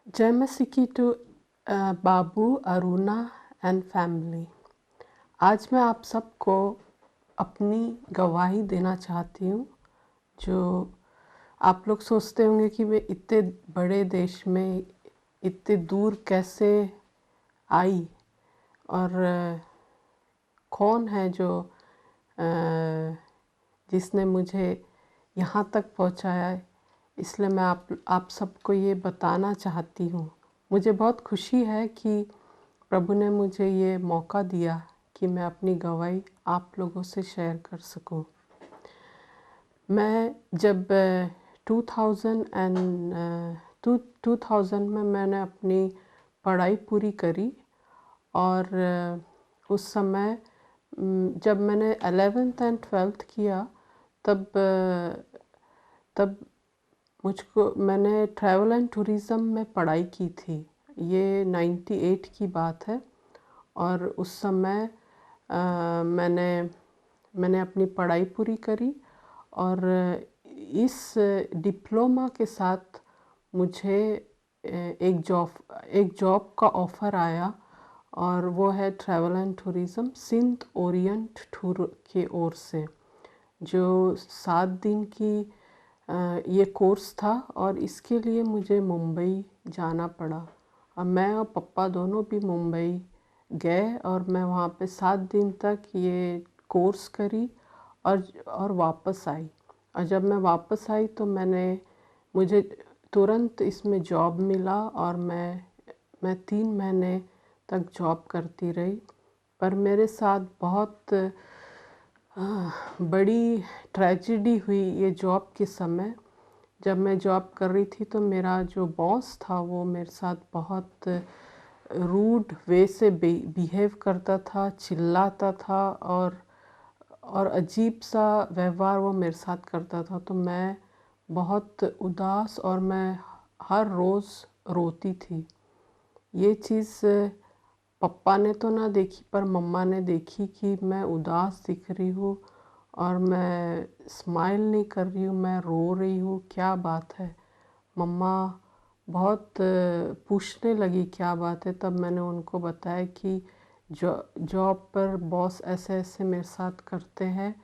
जय मसीह to Babu, Aruna and family. आज मैं आप सबको अपनी गवाही देना चाहती हूँ। जो आप लोग सोचते होंगे कि मैं इतने बड़े देश में इतने दूर कैसे आई और कौन है जो जिसने मुझे यहाँ तक पहुँचाया है। इसलिए मैं आप सबको ये बताना चाहती हूँ। मुझे बहुत खुशी है कि प्रभु ने मुझे ये मौका दिया कि मैं अपनी गवाही आप लोगों से शेयर कर सकूं। मैं जब 2000 में मैंने अपनी पढ़ाई पूरी करी और उस समय जब मैंने 11th एंड 12th किया तब मैंने ट्रैवल एंड टूरिज़म में पढ़ाई की थी। ये 98 की बात है और उस समय मैंने अपनी पढ़ाई पूरी करी और इस डिप्लोमा के साथ मुझे एक जॉब का ऑफ़र आया और वो है travel and tourism Sindh orient tour के ओर से, जो 7 दिन की ये कोर्स था और इसके लिए मुझे मुंबई जाना पड़ा। और मैं और पापा दोनों भी मुंबई गए और मैं वहाँ पे 7 दिन तक ये कोर्स करी और वापस आई। और जब मैं वापस आई तो मुझे तुरंत इसमें जॉब मिला और मैं 3 महीने तक जॉब करती रही। पर मेरे साथ बहुत बड़ी ट्रेजेडी हुई ये जॉब के समय। जब मैं जॉब कर रही थी तो मेरा जो बॉस था वो मेरे साथ बहुत रूड वे से बिहेव करता था, चिल्लाता था और अजीब सा व्यवहार वो मेरे साथ करता था। तो मैं बहुत उदास और मैं हर रोज़ रोती थी। ये चीज़ पापा ने तो ना देखी पर मम्मा ने देखी कि मैं उदास दिख रही हूँ और मैं स्माइल नहीं कर रही हूँ, मैं रो रही हूँ, क्या बात है। मम्मा बहुत पूछने लगी क्या बात है। तब मैंने उनको बताया कि जॉब पर बॉस ऐसे ऐसे मेरे साथ करते हैं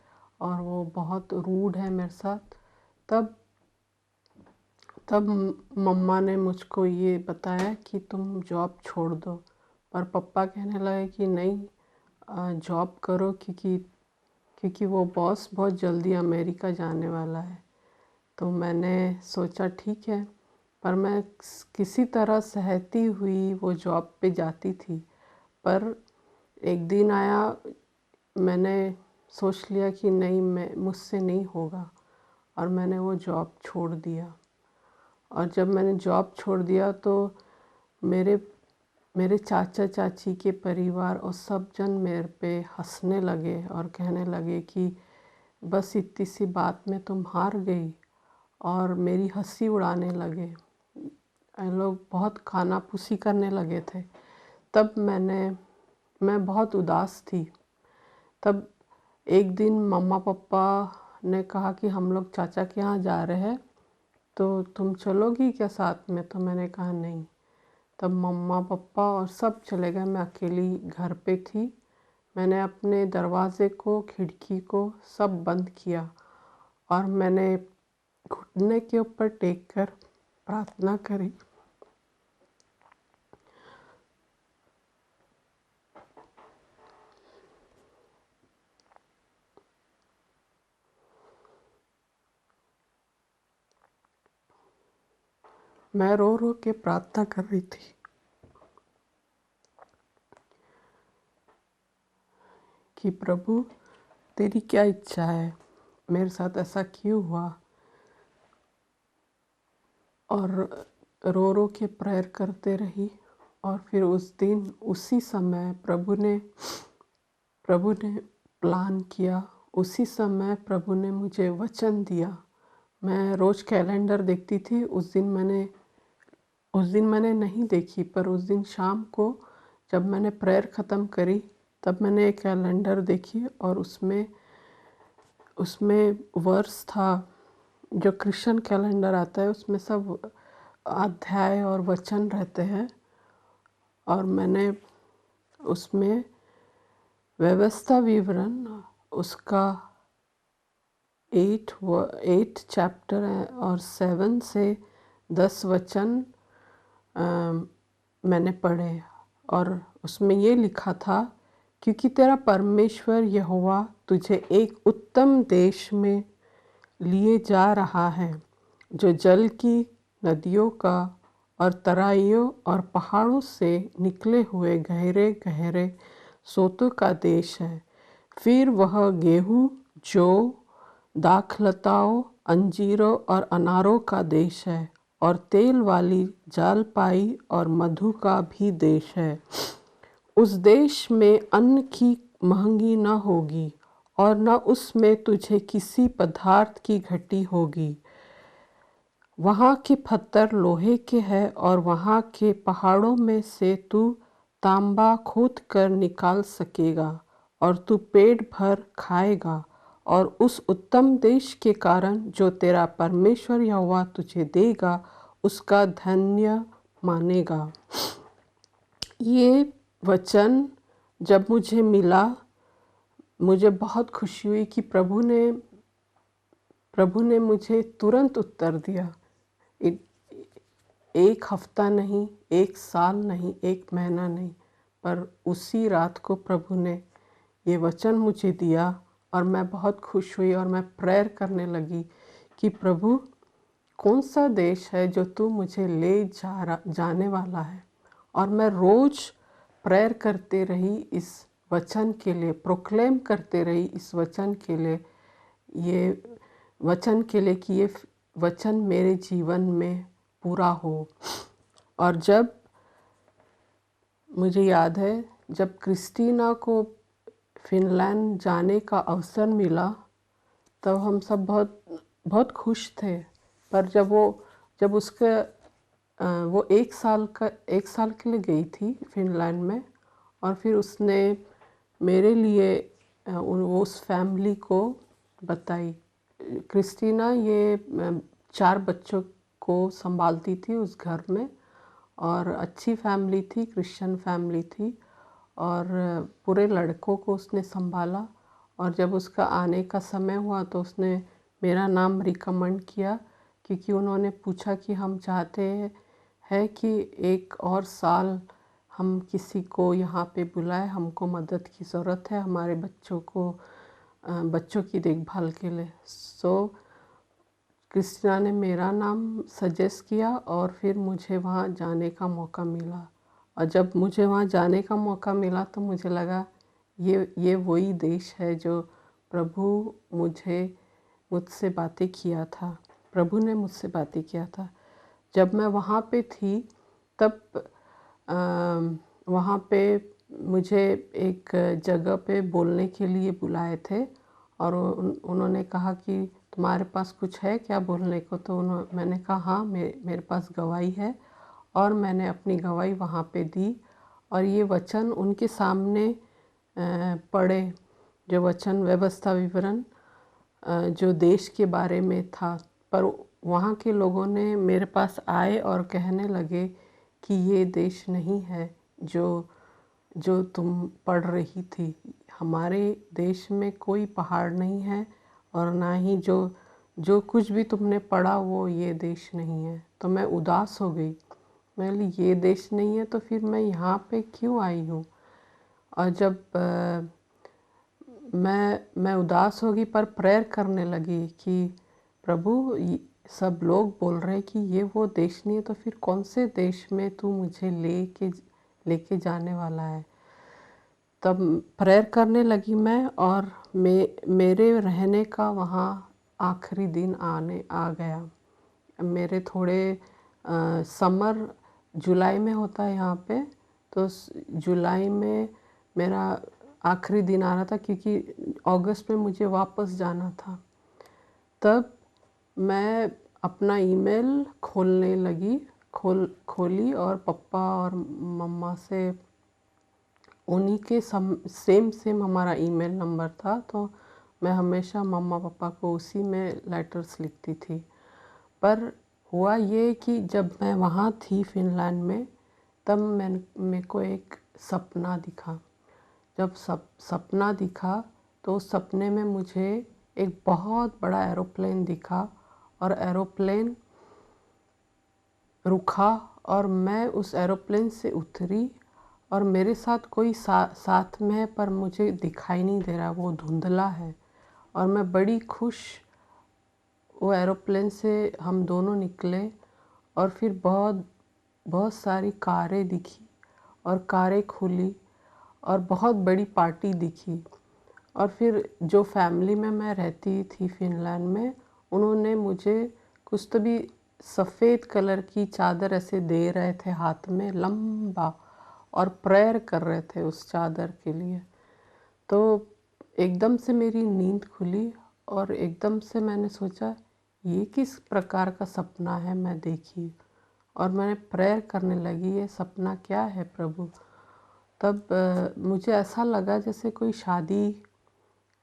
और वो बहुत रूड है मेरे साथ। तब मम्मा ने मुझको ये बताया कि तुम जॉब छोड़ दो। पर पापा कहने लगे कि नहीं, जॉब करो क्योंकि वो बॉस बहुत जल्दी अमेरिका जाने वाला है। तो मैंने सोचा ठीक है, पर मैं किसी तरह सहती हुई वो जॉब पे जाती थी। पर एक दिन आया, मैंने सोच लिया कि नहीं, मुझसे नहीं होगा और मैंने वो जॉब छोड़ दिया। और जब मैंने जॉब छोड़ दिया तो मेरे चाचा चाची के परिवार और सब जन मेरे पे हंसने लगे और कहने लगे कि बस इतनी सी बात में तुम हार गई, और मेरी हंसी उड़ाने लगे। लोग बहुत खानापुसी करने लगे थे। तब मैं बहुत उदास थी। तब एक दिन मम्मा पापा ने कहा कि हम लोग चाचा के यहाँ जा रहे हैं, तो तुम चलोगी क्या साथ में। तो मैंने कहा नहीं। तब मम्मा पापा और सब चले गए, मैं अकेली घर पे थी। मैंने अपने दरवाज़े को, खिड़की को सब बंद किया और मैंने घुटने के ऊपर टेक कर प्रार्थना करी। मैं रो रो के प्रार्थना कर रही थी कि प्रभु तेरी क्या इच्छा है, मेरे साथ ऐसा क्यों हुआ। और रो रो के प्रेयर करते रही। और फिर उस दिन उसी समय प्रभु ने प्लान किया। उसी समय प्रभु ने मुझे वचन दिया। मैं रोज़ कैलेंडर देखती थी। उस दिन मैंने नहीं देखी, पर उस दिन शाम को जब मैंने प्रेयर ख़त्म करी तब मैंने एक कैलेंडर देखी और उसमें वर्स था। जो क्रिश्चियन कैलेंडर आता है उसमें सब अध्याय और वचन रहते हैं और मैंने उसमें व्यवस्था विवरण उसका 8 चैप्टर है और 7 से 10 वचन मैंने पढ़े और उसमें ये लिखा था, क्योंकि तेरा परमेश्वर यहोवा तुझे एक उत्तम देश में लिए जा रहा है, जो जल की नदियों का और तराइयों और पहाड़ों से निकले हुए गहरे गहरे सोतों का देश है। फिर वह गेहूँ, जौ, दाखलताओं, अंजीरों और अनारों का देश है और तेल वाली जालपाई और मधु का भी देश है। उस देश में अन्न की महंगी न होगी और न उसमें तुझे किसी पदार्थ की घटी होगी। वहाँ के पत्थर लोहे के हैं और वहाँ के पहाड़ों में से तू तांबा खोद कर निकाल सकेगा और तू पेट भर खाएगा और उस उत्तम देश के कारण जो तेरा परमेश्वर यहोवा तुझे देगा उसका धन्य मानेगा। ये वचन जब मुझे मिला, मुझे बहुत खुशी हुई कि प्रभु ने मुझे तुरंत उत्तर दिया। एक हफ्ता नहीं, एक साल नहीं, एक महीना नहीं, पर उसी रात को प्रभु ने ये वचन मुझे दिया और मैं बहुत खुश हुई और मैं प्रेयर करने लगी कि प्रभु कौन सा देश है जो तू मुझे ले जाने वाला है। और मैं रोज़ प्रेयर करते रही इस वचन के लिए, प्रोक्लेम करते रही इस वचन के लिए, ये वचन के लिए कि ये वचन मेरे जीवन में पूरा हो। और जब मुझे याद है, जब क्रिस्टीना को फिनलैंड जाने का अवसर मिला तब हम सब बहुत खुश थे। पर जब वो एक साल के लिए गई थी फिनलैंड में और फिर उसने मेरे लिए उस फैमिली को बताई। क्रिस्टीना ये 4 बच्चों को संभालती थी उस घर में और अच्छी फैमिली थी, क्रिश्चियन फैमिली थी और पूरे लड़कों को उसने संभाला। और जब उसका आने का समय हुआ तो उसने मेरा नाम रिकमेंड किया, क्योंकि उन्होंने पूछा कि हम चाहते हैं कि एक और साल हम किसी को यहाँ पे बुलाए, हमको मदद की ज़रूरत है हमारे बच्चों की देखभाल के लिए। सो क्रिस्टीना ने मेरा नाम सजेस्ट किया और फिर मुझे वहाँ जाने का मौका मिला। और जब मुझे वहाँ जाने का मौका मिला तो मुझे लगा ये वही देश है जो मुझसे बातें किया था, प्रभु ने मुझसे बातें किया था। जब मैं वहाँ पे थी तब वहाँ पे मुझे एक जगह पे बोलने के लिए बुलाए थे और उन्होंने कहा कि तुम्हारे पास कुछ है क्या बोलने को। तो मैंने कहा हाँ, मेरे पास गवाही है और मैंने अपनी गवाही वहाँ पे दी और ये वचन उनके सामने पढ़े, जो वचन व्यवस्था विवरण जो देश के बारे में था। पर वहाँ के लोगों ने मेरे पास आए और कहने लगे कि ये देश नहीं है जो तुम पढ़ रही थी। हमारे देश में कोई पहाड़ नहीं है और ना ही जो कुछ भी तुमने पढ़ा वो ये देश नहीं है। तो मैं उदास हो गई। मैंने ये देश नहीं है तो फिर मैं यहाँ पे क्यों आई हूँ। और जब मैं उदास हो गई पर प्रेयर करने लगी कि प्रभु सब लोग बोल रहे कि ये वो देश नहीं है, तो फिर कौन से देश में तू मुझे लेके जाने वाला है। तब प्रेयर करने लगी मैं और मेरे रहने का वहाँ आखिरी दिन आ गया। मेरे थोड़े समर जुलाई में होता है यहाँ पे, तो जुलाई में मेरा आखिरी दिन आ रहा था क्योंकि अगस्त में मुझे वापस जाना था। तब मैं अपना ईमेल खोलने लगी, खोली और पापा और मम्मा से उन्हीं के सेम हमारा ईमेल नंबर था, तो मैं हमेशा मम्मा पापा को उसी में लेटर्स लिखती थी। पर हुआ ये कि जब मैं वहाँ थी फ़िनलैंड में, तब मेरे को एक सपना दिखा। जब सपना दिखा तो उस सपने में मुझे एक बहुत बड़ा एरोप्लेन दिखा और एरोप्लेन रुका और मैं उस एरोप्लेन से उतरी और मेरे साथ कोई साथ में है पर मुझे दिखाई नहीं दे रहा, वो धुंधला है। और मैं बड़ी खुश वो एरोप्लेन से हम दोनों निकले और फिर बहुत बहुत सारी कारें दिखी और कारें खुली और बहुत बड़ी पार्टी दिखी। और फिर जो फैमिली में मैं रहती थी फ़िनलैंड में, उन्होंने मुझे कुछ तो भी सफ़ेद कलर की चादर ऐसे दे रहे थे हाथ में लंबा और प्रेयर कर रहे थे उस चादर के लिए। तो एकदम से मेरी नींद खुली और एकदम से मैंने सोचा ये किस प्रकार का सपना है मैं देखी, और मैंने प्रेयर करने लगी ये सपना क्या है प्रभु। तब मुझे ऐसा लगा जैसे कोई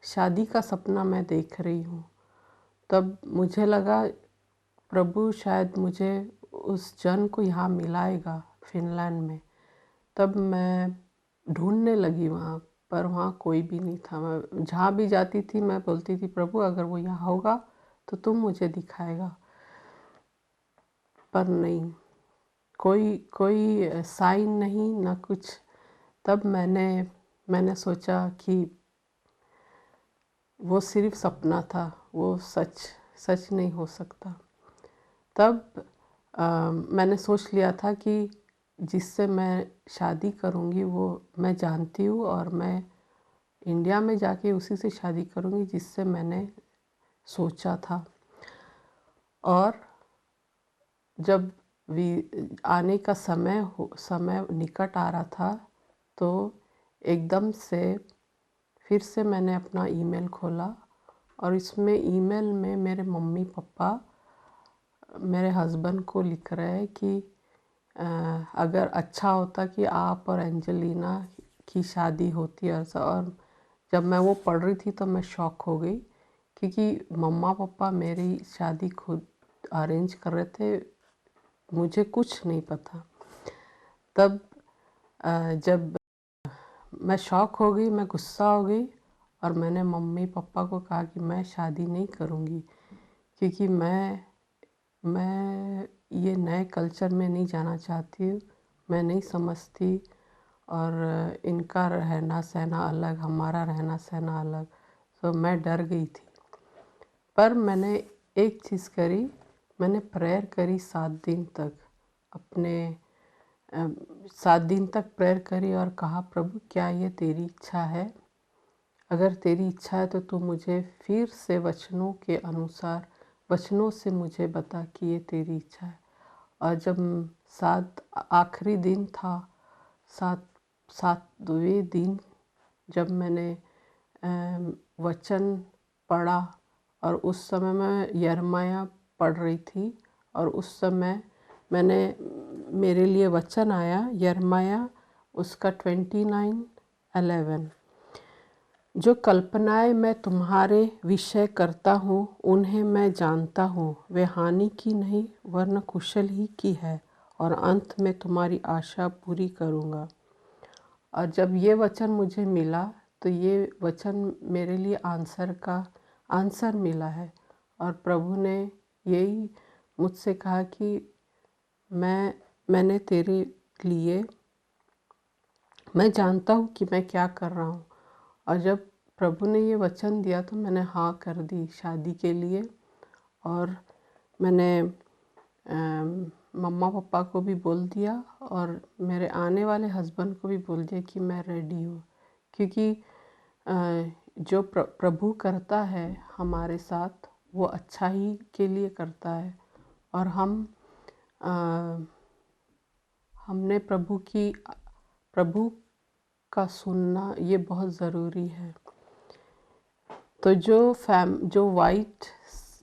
शादी का सपना मैं देख रही हूँ। तब मुझे लगा प्रभु शायद मुझे उस जन को यहाँ मिलाएगा फ़िनलैंड में। तब मैं ढूंढने लगी वहाँ, पर वहाँ कोई भी नहीं था। मैं जहाँ भी जाती थी मैं बोलती थी प्रभु अगर वो यहाँ होगा तो तुम मुझे दिखाएगा, पर नहीं, कोई साइन नहीं ना कुछ। तब मैंने सोचा कि वो सिर्फ सपना था, वो सच नहीं हो सकता। तब मैंने सोच लिया था कि जिससे मैं शादी करूँगी वो मैं जानती हूँ और मैं इंडिया में जाके उसी से शादी करूँगी जिससे मैंने सोचा था। और जब आने का समय निकट आ रहा था तो एकदम से फिर से मैंने अपना ईमेल खोला और इसमें ईमेल में मेरे मम्मी पापा मेरे हस्बैंड को लिख रहे हैं कि अगर अच्छा होता कि आप और एंजेलिना की शादी होती ऐसा। और जब मैं वो पढ़ रही थी तो मैं शॉक हो गई क्योंकि मम्मा पापा मेरी शादी खुद अरेंज कर रहे थे, मुझे कुछ नहीं पता। तब जब मैं शॉक हो गई, मैं गुस्सा हो गई और मैंने मम्मी पापा को कहा कि मैं शादी नहीं करूँगी क्योंकि मैं ये नए कल्चर में नहीं जाना चाहती हूँ, मैं नहीं समझती। और इनका रहना सहना अलग, हमारा रहना सहना अलग। तो मैं डर गई थी। पर मैंने एक चीज़ करी, मैंने प्रेयर करी 7 दिन तक। 7 दिन तक प्रेयर करी और कहा प्रभु क्या ये तेरी इच्छा है? अगर तेरी इच्छा है तो तू मुझे फिर से वचनों के अनुसार वचनों से मुझे बता कि ये तेरी इच्छा है। और जब आखिरी दिन था, 7वें दिन जब मैंने वचन पढ़ा और उस समय मैं यिर्मयाह पढ़ रही थी और उस समय मेरे लिए वचन आया यिर्मयाह उसका 29:11, जो कल्पनाएं मैं तुम्हारे विषय करता हूँ उन्हें मैं जानता हूँ, वे हानि की नहीं वरन कुशल ही की है और अंत में तुम्हारी आशा पूरी करूँगा। और जब ये वचन मुझे मिला तो ये वचन मेरे लिए आंसर मिला है। और प्रभु ने यही मुझसे कहा कि मैंने तेरे लिए, मैं जानता हूँ कि मैं क्या कर रहा हूँ। और जब प्रभु ने ये वचन दिया तो मैंने हाँ कर दी शादी के लिए। और मैंने मम्मा पापा को भी बोल दिया और मेरे आने वाले हस्बैंड को भी बोल दिया कि मैं रेडी हूँ। क्योंकि जो प्रभु करता है हमारे साथ वो अच्छा ही के लिए करता है। और हमने प्रभु का सुनना ये बहुत ज़रूरी है। तो जो वाइट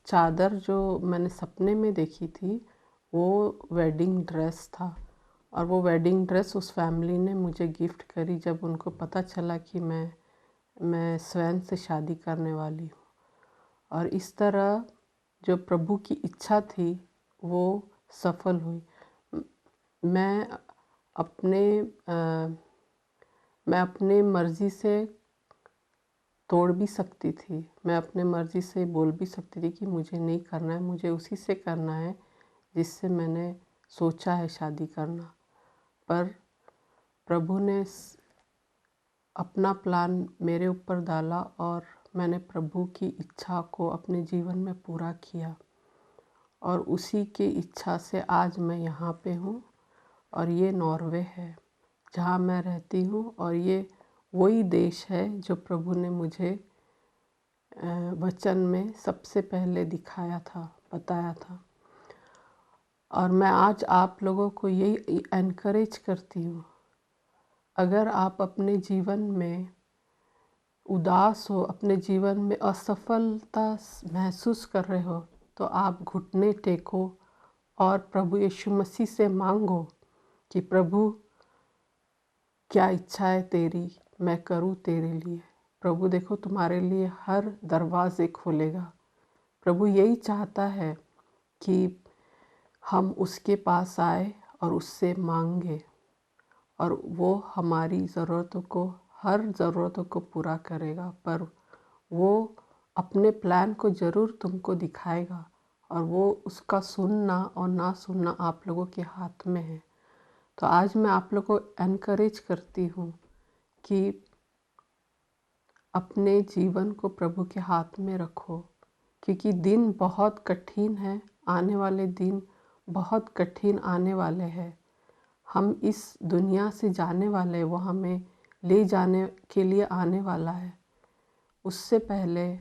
चादर जो मैंने सपने में देखी थी वो वेडिंग ड्रेस था। और वो वेडिंग ड्रेस उस फैमिली ने मुझे गिफ्ट करी जब उनको पता चला कि मैं स्वयं से शादी करने वाली हूँ। और इस तरह जो प्रभु की इच्छा थी वो सफल हुई। मैं अपने मैं अपने मर्ज़ी से तोड़ भी सकती थी, मैं अपने मर्ज़ी से बोल भी सकती थी कि मुझे नहीं करना है, मुझे उसी से करना है जिससे मैंने सोचा है शादी करना। पर प्रभु ने अपना प्लान मेरे ऊपर डाला और मैंने प्रभु की इच्छा को अपने जीवन में पूरा किया, और उसी की इच्छा से आज मैं यहाँ पे हूँ। और ये नॉर्वे है जहाँ मैं रहती हूँ, और ये वही देश है जो प्रभु ने मुझे वचन में सबसे पहले दिखाया था, बताया था। और मैं आज आप लोगों को यही एनकरेज करती हूँ, अगर आप अपने जीवन में उदास हो, अपने जीवन में असफलता महसूस कर रहे हो, तो आप घुटने टेको और प्रभु यीशु मसीह से मांगो कि प्रभु क्या इच्छा है तेरी, मैं करूँ तेरे लिए। प्रभु देखो तुम्हारे लिए हर दरवाज़े खोलेगा। प्रभु यही चाहता है कि हम उसके पास आए और उससे मांगे, और वो हमारी ज़रूरतों को, हर ज़रूरतों को पूरा करेगा। पर वो अपने प्लान को ज़रूर तुमको दिखाएगा, और वो उसका सुनना और ना सुनना आप लोगों के हाथ में है। तो आज मैं आप लोगों को एनकरेज करती हूँ कि अपने जीवन को प्रभु के हाथ में रखो, क्योंकि दिन बहुत कठिन है, आने वाले दिन बहुत कठिन आने वाले हैं। हम इस दुनिया से जाने वाले, वो हमें ले जाने के लिए आने वाला है। उससे पहले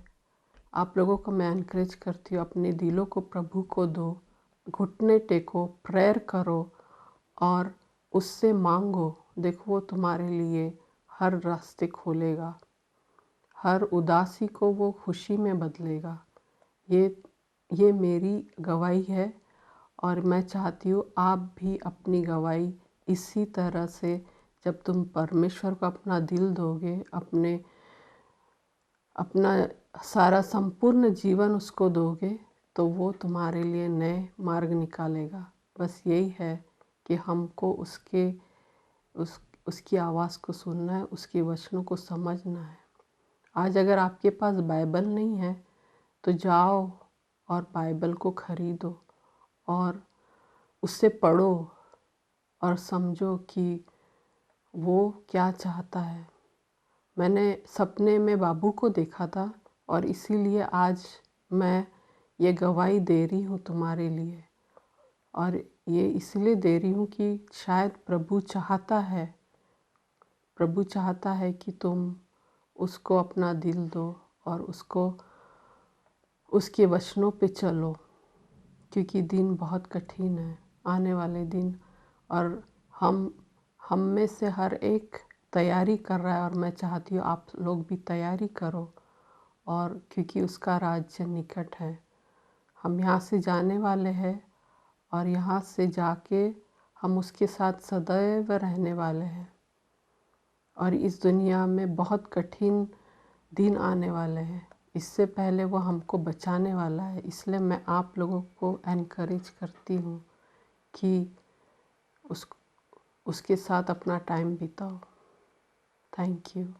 आप लोगों को मैं एनकरेज करती हूँ, अपने दिलों को प्रभु को दो, घुटने टेको, प्रेयर करो और उससे मांगो। देखो वो तुम्हारे लिए हर रास्ते खोलेगा, हर उदासी को वो खुशी में बदलेगा। ये मेरी गवाही है, और मैं चाहती हूँ आप भी अपनी गवाही इसी तरह से, जब तुम परमेश्वर को अपना दिल दोगे, अपना सारा संपूर्ण जीवन उसको दोगे, तो वो तुम्हारे लिए नए मार्ग निकालेगा। बस यही है कि हमको उसकी आवाज़ को सुनना है, उसके वचनों को समझना है। आज अगर आपके पास बाइबल नहीं है तो जाओ और बाइबल को खरीदो और उससे पढ़ो और समझो कि वो क्या चाहता है। मैंने सपने में बाबू को देखा था, और इसीलिए आज मैं ये गवाही दे रही हूँ तुम्हारे लिए। और ये इसलिए दे रही हूँ कि शायद प्रभु चाहता है कि तुम उसको अपना दिल दो और उसके वचनों पे चलो, क्योंकि दिन बहुत कठिन है, आने वाले दिन। और हम में से हर एक तैयारी कर रहा है, और मैं चाहती हूँ आप लोग भी तैयारी करो, और क्योंकि उसका राज्य निकट है। हम यहाँ से जाने वाले हैं, और यहाँ से जाके हम उसके साथ सदैव रहने वाले हैं। और इस दुनिया में बहुत कठिन दिन आने वाले हैं, इससे पहले वो हमको बचाने वाला है। इसलिए मैं आप लोगों को एनकरेज करती हूँ कि उसके साथ अपना टाइम बिताओ। Thank you.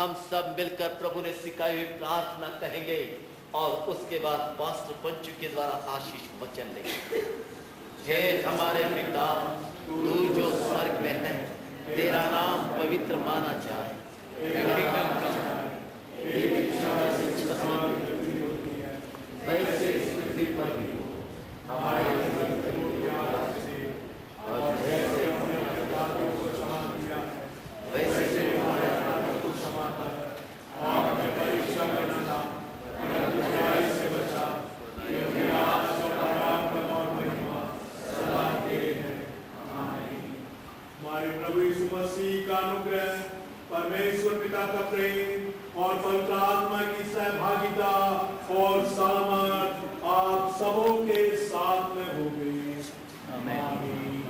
हम सब मिलकर प्रभु ने सिखाई हुई प्रार्थना कहेंगे और उसके बाद पास्टर पंचू के द्वारा आशीष वचन लेंगे। हे हमारे पिता, तू जो स्वर्ग में है, तेरा नाम पवित्र माना जाए। वैसे पृथ्वी पर भी हमारे प्रभु यीशु मसीह का अनुग्रह, परमेश्वर पिता का प्रेम और पवित्र आत्मा की सहभागिता और सामर्थ आप सबों के साथ में हो गई। आमीन।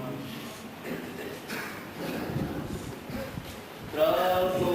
प्रभु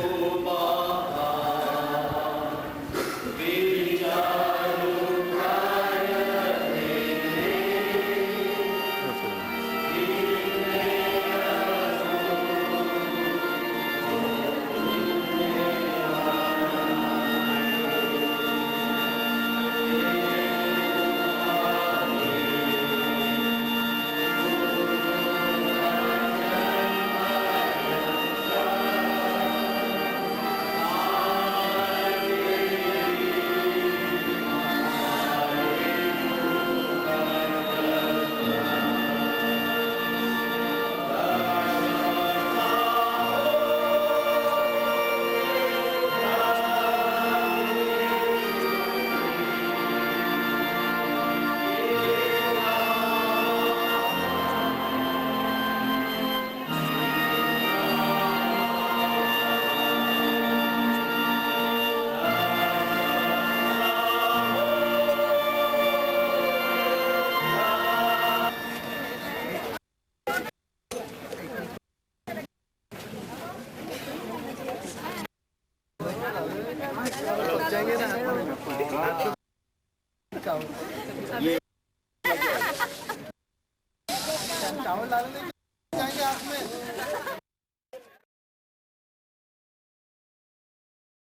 चावल डालने जाएंगे आप में।